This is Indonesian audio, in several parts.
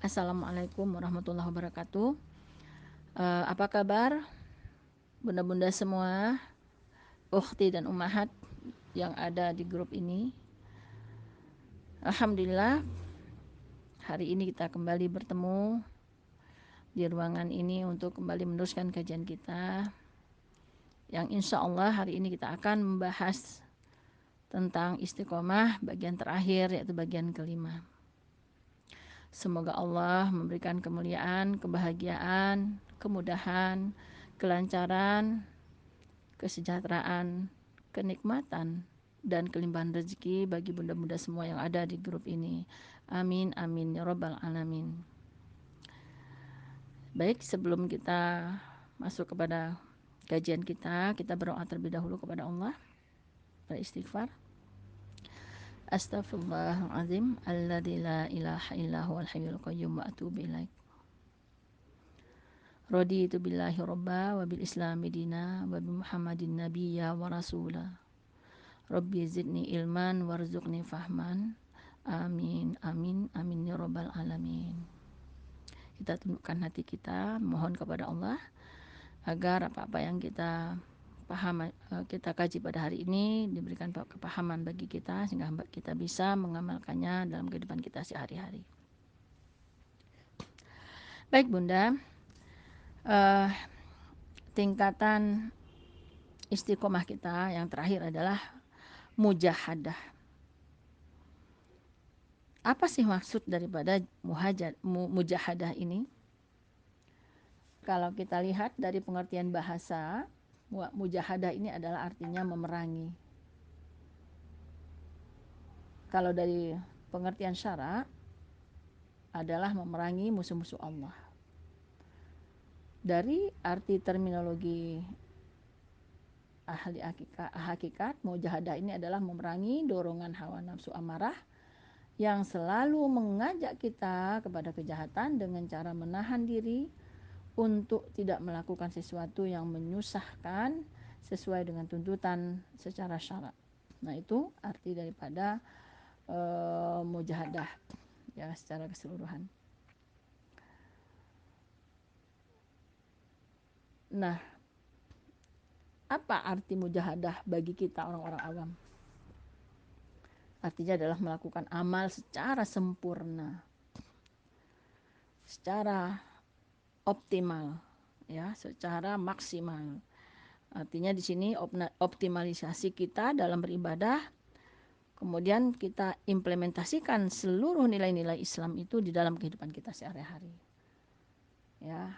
Assalamualaikum warahmatullahi wabarakatuh. Apa kabar bunda-bunda semua, ukhti dan ummahat yang ada di grup ini? Alhamdulillah, hari ini kita kembali bertemu di ruangan ini untuk kembali meneruskan kajian kita, yang insya Allah hari ini kita akan membahas tentang istiqomah bagian terakhir, yaitu bagian kelima. Semoga Allah memberikan kemuliaan, kebahagiaan, kemudahan, kelancaran, kesejahteraan, kenikmatan, dan kelimpahan rezeki bagi bunda-bunda semua yang ada di grup ini. Amin, amin, ya rabbal alamin. Baik, sebelum kita masuk kepada kajian kita berdoa terlebih dahulu kepada Allah, beristighfar. Astaghfirullahaladzim, alladzi la ilaha illa huwal hayyul qayyum wa atubu ilaih. Raditu billahi robba wa bil islami dina wa bi muhammadin nabiyya wa rasula. Rabbi zidni ilman warzuqni fahman. Amin, amin, amin ya rabbal alamin. Kita tundukkan hati kita, mohon kepada Allah agar apa-apa yang kita paham, kita kaji pada hari ini diberikan kepahaman bagi kita sehingga kita bisa mengamalkannya dalam kehidupan kita sehari-hari. Baik bunda, tingkatan istiqomah kita yang terakhir adalah mujahadah. Apa sih maksud daripada mujahadah ini? Kalau kita lihat dari pengertian bahasa, mujahadah ini adalah artinya memerangi. Kalau dari pengertian syara adalah memerangi musuh-musuh Allah. Dari arti terminologi ahli hakikat, mujahadah ini adalah memerangi dorongan hawa nafsu amarah yang selalu mengajak kita kepada kejahatan dengan cara menahan diri untuk tidak melakukan sesuatu yang menyusahkan sesuai dengan tuntutan secara syara. Nah, itu arti daripada mujahadah ya secara keseluruhan. Nah, apa arti mujahadah bagi kita orang-orang awam? Artinya adalah melakukan amal secara sempurna, secara optimal, ya, secara maksimal. Artinya di sini optimalisasi kita dalam beribadah, kemudian kita implementasikan seluruh nilai-nilai Islam itu di dalam kehidupan kita sehari-hari. Ya,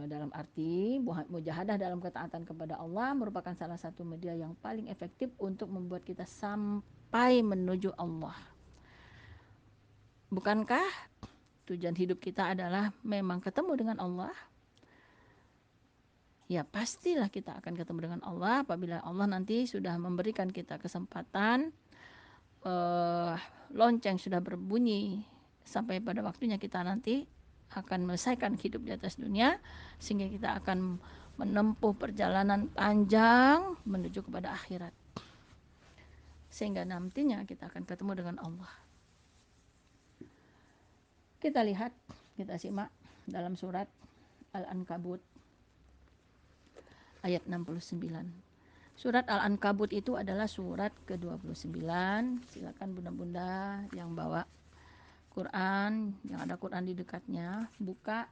dalam arti mujahadah dalam ketaatan kepada Allah merupakan salah satu media yang paling efektif untuk membuat kita sampai menuju Allah. Bukankah tujuan hidup kita adalah memang ketemu dengan Allah? Ya pastilah kita akan ketemu dengan Allah apabila Allah nanti sudah memberikan kita kesempatan, lonceng sudah berbunyi sampai pada waktunya kita nanti akan menyelesaikan hidup di atas dunia, sehingga kita akan menempuh perjalanan panjang menuju kepada akhirat, sehingga nantinya kita akan ketemu dengan Allah. Kita lihat, kita simak dalam surat Al-Ankabut ayat 69. Surat Al-Ankabut itu adalah surat ke-29. Silakan bunda-bunda yang bawa Quran, yang ada Quran di dekatnya, buka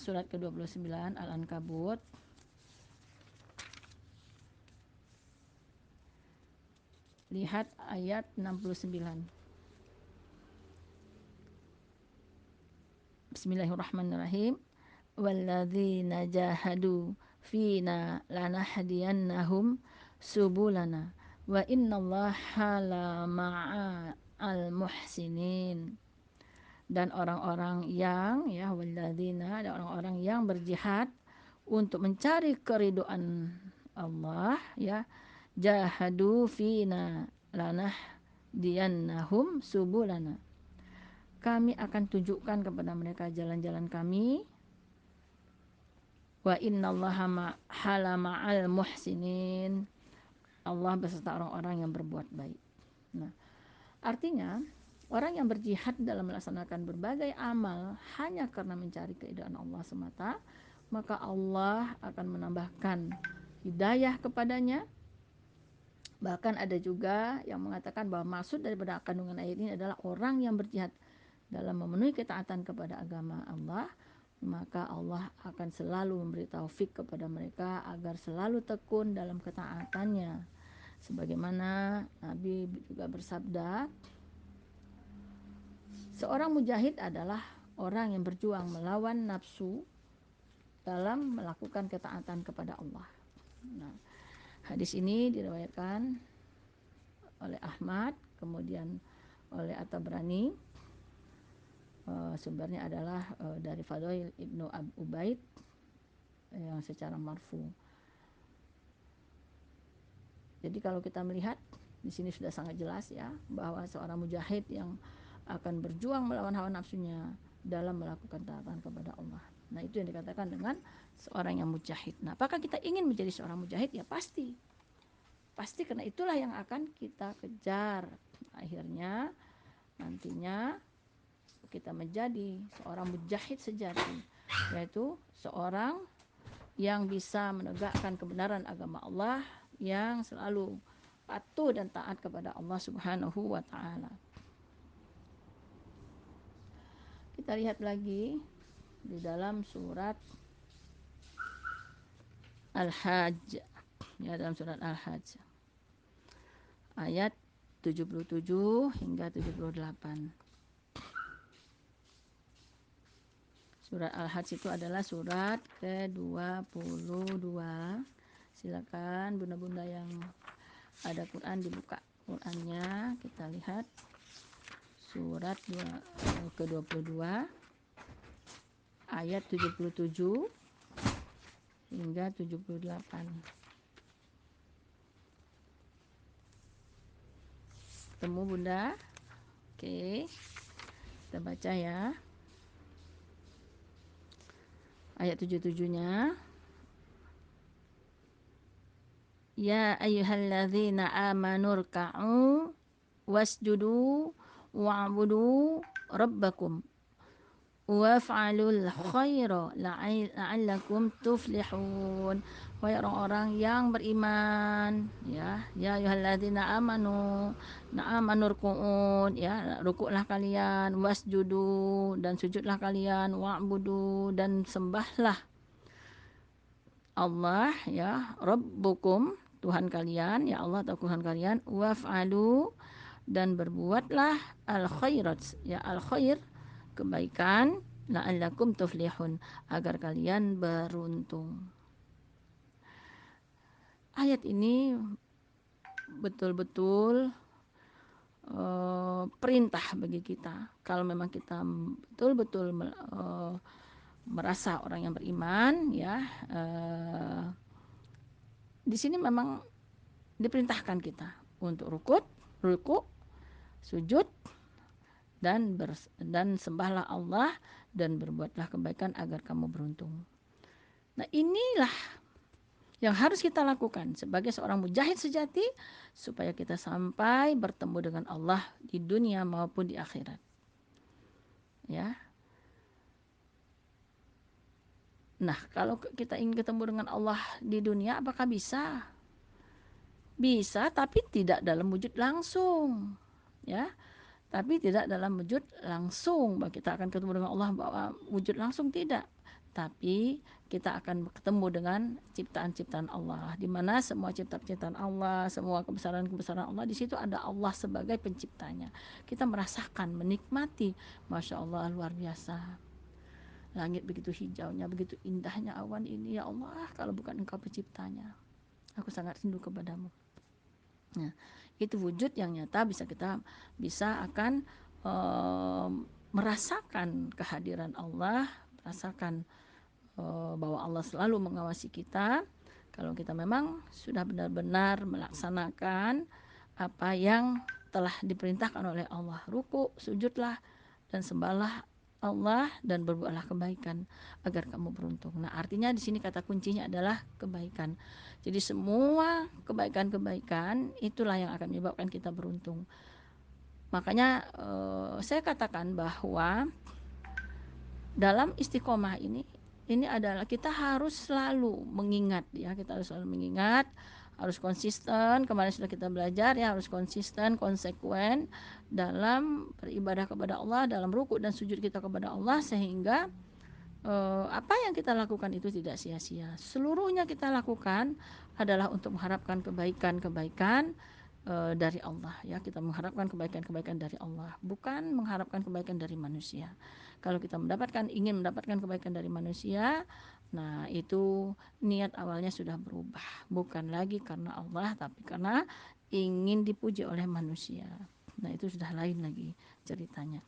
surat ke-29 Al-Ankabut. Lihat ayat 69. Bismillahirrahmanirrahim. Walladzina jahadu fina lanahdiyannahum subulana wa innallaha la ma'al muhsinin. Dan orang-orang yang walladzina, ada orang-orang yang berjihad untuk mencari keridhaan Allah, ya, jahadu fina lanahdiyannahum subulana. Kami akan tunjukkan kepada mereka jalan-jalan kami. Wa innallaha ma'al muhsinin. Allah beserta orang-orang yang berbuat baik. Nah, artinya Orang yang berjihad dalam melaksanakan berbagai amal hanya karena mencari keridhaan Allah semata, maka Allah akan menambahkan hidayah kepadanya. Bahkan ada juga yang mengatakan bahwa maksud daripada kandungan ayat ini adalah orang yang berjihad dalam memenuhi ketaatan kepada agama Allah, maka Allah akan selalu memberi taufik kepada mereka agar selalu tekun dalam ketaatannya. Sebagaimana Nabi juga bersabda, seorang mujahid adalah orang yang berjuang melawan nafsu dalam melakukan ketaatan kepada Allah. Nah, hadis ini diriwayatkan oleh Ahmad, kemudian oleh At-Tabrani. Sumbernya adalah dari Fadail Ibnu Ubaid yang secara marfu. Jadi kalau kita melihat di sini sudah sangat jelas ya bahwa seorang mujahid yang akan berjuang melawan hawa nafsunya dalam melakukan taatan kepada Allah. Nah, itu yang dikatakan dengan seorang yang mujahid. Nah, apakah kita ingin menjadi seorang mujahid? Ya pasti. Pasti, karena itulah yang akan kita kejar. Akhirnya nantinya kita menjadi seorang mujahid sejati, yaitu seorang yang bisa menegakkan kebenaran agama Allah, yang selalu patuh dan taat kepada Allah Subhanahu wa taala. Kita lihat lagi di dalam surat Al-Hajj. Ya, dalam surat Al-Hajj ayat 77 hingga 78. Surat Al-Hajj itu adalah surat ke-22. Silakan bunda-bunda yang ada Quran dibuka Qurannya, kita lihat surat ke-22 ayat 77 hingga 78. Ketemu bunda? Oke, kita baca ya. Ayat 77-nya. Ya ayyuhalladzina amanu rka'u wasjudu wa'budu rabbakum waf'alul khaira la'allakum tuflihun. Wahai orang-orang yang beriman, ya ayyuhalladzina amanu, na'amanu rku'un, ya rukuklah kalian, wasjudu dan sujudlah kalian, wa'budu dan sembahlah Allah, ya rabbukum Tuhan kalian, ya Allah atau Tuhan kalian, waf'alu dan berbuatlah al khairat, ya al khair kebaikan, la'allakum tuflihun agar kalian beruntung. Ayat ini betul-betul perintah bagi kita. Kalau memang kita betul-betul merasa orang yang beriman, ya di sini memang diperintahkan kita untuk ruku, sujud dan sembahlah Allah dan berbuatlah kebaikan agar kamu beruntung. Nah, inilah yang harus kita lakukan sebagai seorang mujahid sejati supaya kita sampai bertemu dengan Allah di dunia maupun di akhirat. Ya. Nah, kalau kita ingin ketemu dengan Allah di dunia, apakah bisa? Bisa, tapi tidak dalam wujud langsung. Ya. Tapi tidak dalam wujud langsung. Kita akan ketemu dengan Allah bahwa wujud langsung tidak. Tapi kita akan ketemu dengan ciptaan-ciptaan Allah, di mana semua ciptaan Allah, semua kebesaran-kebesaran Allah, di situ ada Allah sebagai penciptanya. Kita merasakan, menikmati, Masya Allah, luar biasa. Langit begitu hijaunya, begitu indahnya awan ini, ya Allah, kalau bukan Engkau penciptanya, aku sangat rindu kepadamu. Nah, itu wujud yang nyata bisa akan merasakan kehadiran Allah, merasakan bahwa Allah selalu mengawasi kita kalau kita memang sudah benar-benar melaksanakan apa yang telah diperintahkan oleh Allah. Ruku, sujudlah dan sembahlah Allah dan berbuatlah kebaikan agar kamu beruntung. Nah, artinya di sini kata kuncinya adalah kebaikan. Jadi semua kebaikan-kebaikan itulah yang akan menyebabkan kita beruntung. Makanya saya katakan bahwa dalam istiqomah ini adalah kita harus selalu mengingat ya, kita harus selalu mengingat, harus konsisten. Kemarin sudah kita belajar ya, harus konsisten, konsekuen dalam beribadah kepada Allah, dalam ruku dan sujud kita kepada Allah, sehingga apa yang kita lakukan itu tidak sia-sia. Seluruhnya kita lakukan adalah untuk mengharapkan kebaikan-kebaikan dari Allah ya. Kita mengharapkan kebaikan-kebaikan dari Allah, bukan mengharapkan kebaikan dari manusia. Kalau kita ingin mendapatkan kebaikan dari manusia, nah itu niat awalnya sudah berubah, bukan lagi karena Allah tapi karena ingin dipuji oleh manusia. Nah itu sudah lain lagi ceritanya.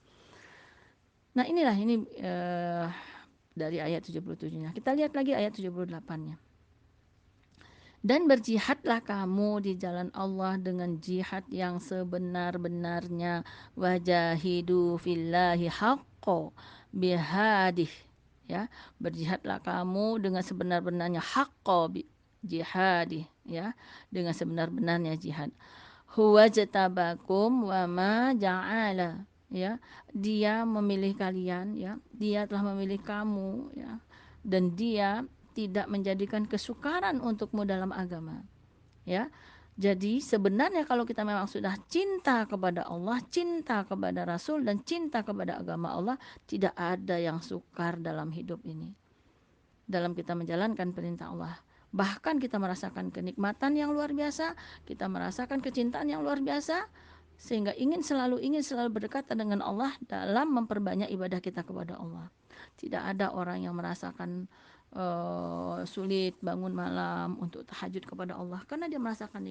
Nah inilah ini dari ayat 77-nya. Kita lihat lagi ayat 78-nya. Dan berjihadlah kamu di jalan Allah dengan jihad yang sebenar-benarnya, wajahidu fillahi haqqo bihadih ya. Berjihadlah kamu dengan sebenar-benarnya, haqqo jihadih ya, dengan sebenar-benarnya jihad. Huwa jatabakum wa ma ja'ala ya. Dia memilih kalian ya, dia telah memilih kamu ya, dan dia tidak menjadikan kesukaran untukmu dalam agama ya. Jadi sebenarnya kalau kita memang sudah cinta kepada Allah, cinta kepada Rasul, dan cinta kepada agama Allah, tidak ada yang sukar dalam hidup ini, dalam kita menjalankan perintah Allah. Bahkan kita merasakan kenikmatan yang luar biasa, kita merasakan kecintaan yang luar biasa, sehingga ingin selalu berdekatan dengan Allah dalam memperbanyak ibadah kita kepada Allah. Tidak ada orang yang merasakan sulit bangun malam untuk tahajud kepada Allah, karena dia merasakan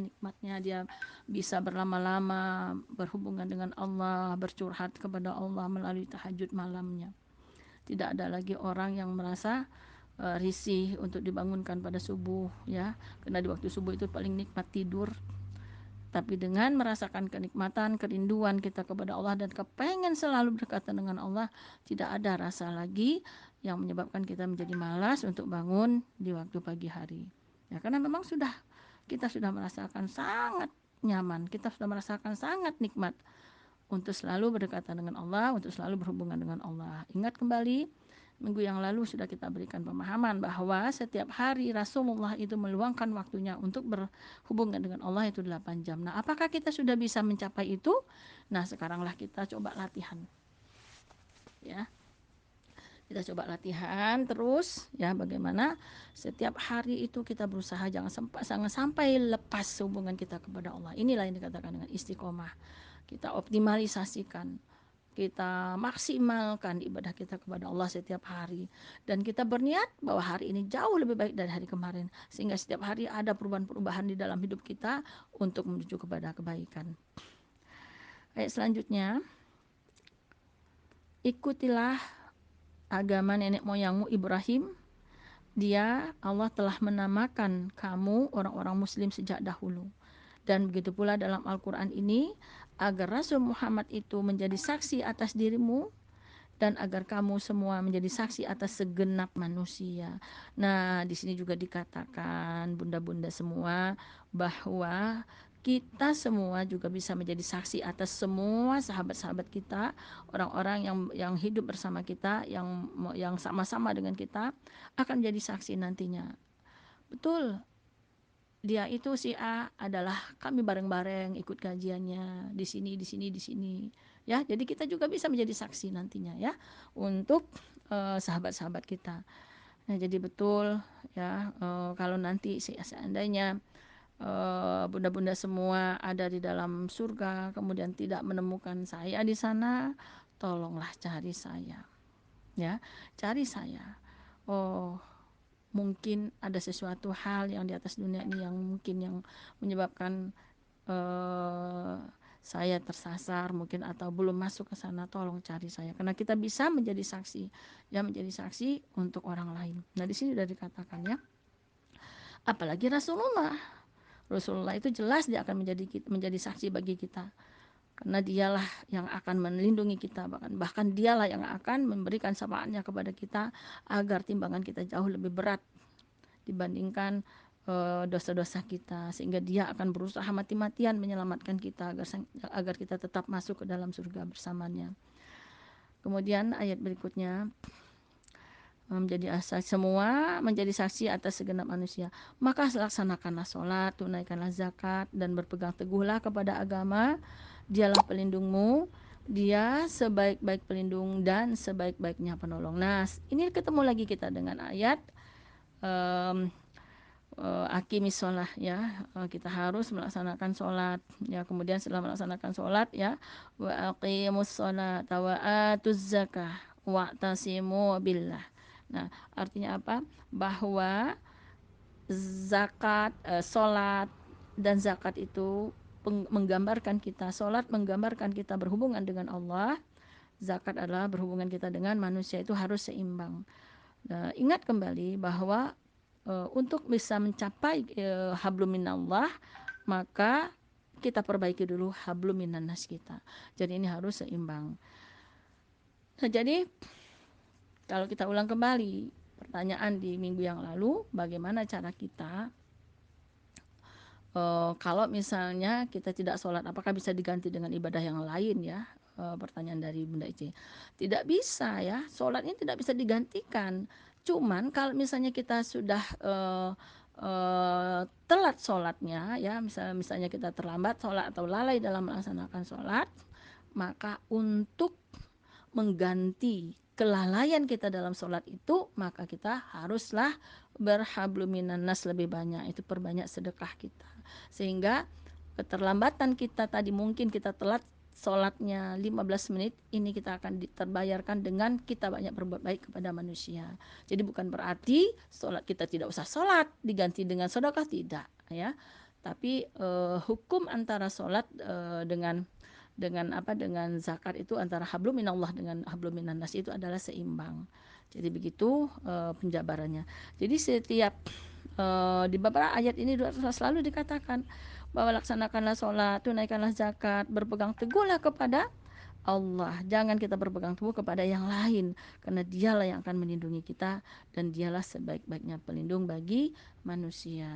nikmatnya dia bisa berlama-lama berhubungan dengan Allah, bercurhat kepada Allah melalui tahajud malamnya. Tidak ada lagi orang yang merasa risih untuk dibangunkan pada subuh ya, karena di waktu subuh itu paling nikmat tidur. Tapi dengan merasakan kenikmatan, kerinduan kita kepada Allah dan kepengen selalu berdekatan dengan Allah, tidak ada rasa lagi yang menyebabkan kita menjadi malas untuk bangun di waktu pagi hari. Ya, karena memang kita sudah merasakan sangat nyaman, kita sudah merasakan sangat nikmat untuk selalu berdekatan dengan Allah, untuk selalu berhubungan dengan Allah. Ingat kembali, minggu yang lalu sudah kita berikan pemahaman bahwa setiap hari Rasulullah itu meluangkan waktunya untuk berhubungan dengan Allah itu 8 jam. Nah, apakah kita sudah bisa mencapai itu? Nah, sekaranglah kita coba latihan. Ya. Kita coba latihan terus ya, bagaimana setiap hari itu kita berusaha jangan sampai lepas hubungan kita kepada Allah. Inilah yang dikatakan dengan istiqomah. Kita optimalisasikan, kita maksimalkan ibadah kita kepada Allah setiap hari, dan kita berniat bahwa hari ini jauh lebih baik dari hari kemarin, sehingga setiap hari ada perubahan-perubahan di dalam hidup kita untuk menuju kepada kebaikan. Ayat selanjutnya, ikutilah agama nenek moyangmu Ibrahim. Dia, Allah telah menamakan kamu orang-orang muslim sejak dahulu. Dan begitu pula dalam Al-Quran ini, agar Rasul Muhammad itu menjadi saksi atas dirimu, dan agar kamu semua menjadi saksi atas segenap manusia. Nah, di sini juga dikatakan bunda-bunda semua bahwa kita semua juga bisa menjadi saksi atas semua sahabat-sahabat kita, orang-orang yang hidup bersama kita, yang sama-sama dengan kita, akan menjadi saksi nantinya. Betul, dia itu si A adalah kami bareng-bareng ikut kajiannya di sini ya. Jadi kita juga bisa menjadi saksi nantinya ya untuk sahabat-sahabat kita. Nah, jadi betul ya, kalau nanti seandainya bunda-bunda semua ada di dalam surga kemudian tidak menemukan saya di sana, tolonglah cari saya ya, cari saya. Oh, mungkin ada sesuatu hal yang di atas dunia ini yang mungkin yang menyebabkan saya tersasar mungkin atau belum masuk ke sana, tolong cari saya, karena kita bisa menjadi saksi ya, menjadi saksi untuk orang lain. Nah, di sini sudah dikatakan ya, apalagi Rasulullah itu jelas dia akan menjadi saksi bagi kita, karena dialah yang akan melindungi kita, bahkan dialah yang akan memberikan syafaatnya kepada kita agar timbangan kita jauh lebih berat dibandingkan dosa-dosa kita, sehingga dia akan berusaha mati-matian menyelamatkan kita agar kita tetap masuk ke dalam surga bersamanya. Kemudian ayat berikutnya, semua menjadi saksi atas segenap manusia. Maka laksanakanlah sholat, tunaikanlah zakat, dan berpegang teguhlah kepada agama. Dialah pelindungmu, dia sebaik-baik pelindung dan sebaik-baiknya penolong. Nah, ini ketemu lagi kita dengan ayat akimis sholat ya, kita harus melaksanakan sholat ya. Kemudian setelah melaksanakan sholat ya, wa aqimus sholat wa atuz zakah wa tasimu billah. Nah, artinya apa? Bahwa zakat, sholat dan zakat itu menggambarkan kita, sholat menggambarkan kita berhubungan dengan Allah, zakat adalah berhubungan kita dengan manusia, itu harus seimbang. Nah, ingat kembali bahwa untuk bisa mencapai hablum minallah, maka kita perbaiki dulu hablum minannas kita. Jadi ini harus seimbang. Nah, jadi kalau kita ulang kembali pertanyaan di minggu yang lalu, bagaimana cara kita kalau misalnya kita tidak sholat, apakah bisa diganti dengan ibadah yang lain ya? Pertanyaan dari Bunda Ici. Tidak bisa ya, sholat ini tidak bisa digantikan. Cuman kalau misalnya kita sudah telat sholatnya ya, misalnya kita terlambat sholat atau lalai dalam melaksanakan sholat, maka untuk mengganti kelalaian kita dalam sholat itu, maka kita haruslah berhabluminannas lebih banyak, itu perbanyak sedekah kita, sehingga keterlambatan kita tadi, mungkin kita telat sholatnya 15 menit, ini kita akan terbayarkan dengan kita banyak berbuat baik kepada manusia. Jadi bukan berarti sholat kita tidak usah sholat diganti dengan sedekah, tidak ya. Tapi hukum antara sholat dengan zakat itu, antara hablum minallah dengan hablum minannas itu adalah seimbang. Jadi begitu penjabarannya. Jadi setiap di beberapa ayat ini selalu dikatakan bahwa laksanakanlah sholat, tunaikanlah zakat, berpegang teguhlah kepada Allah. Jangan kita berpegang teguh kepada yang lain, karena dialah yang akan melindungi kita dan dialah sebaik-baiknya pelindung bagi manusia.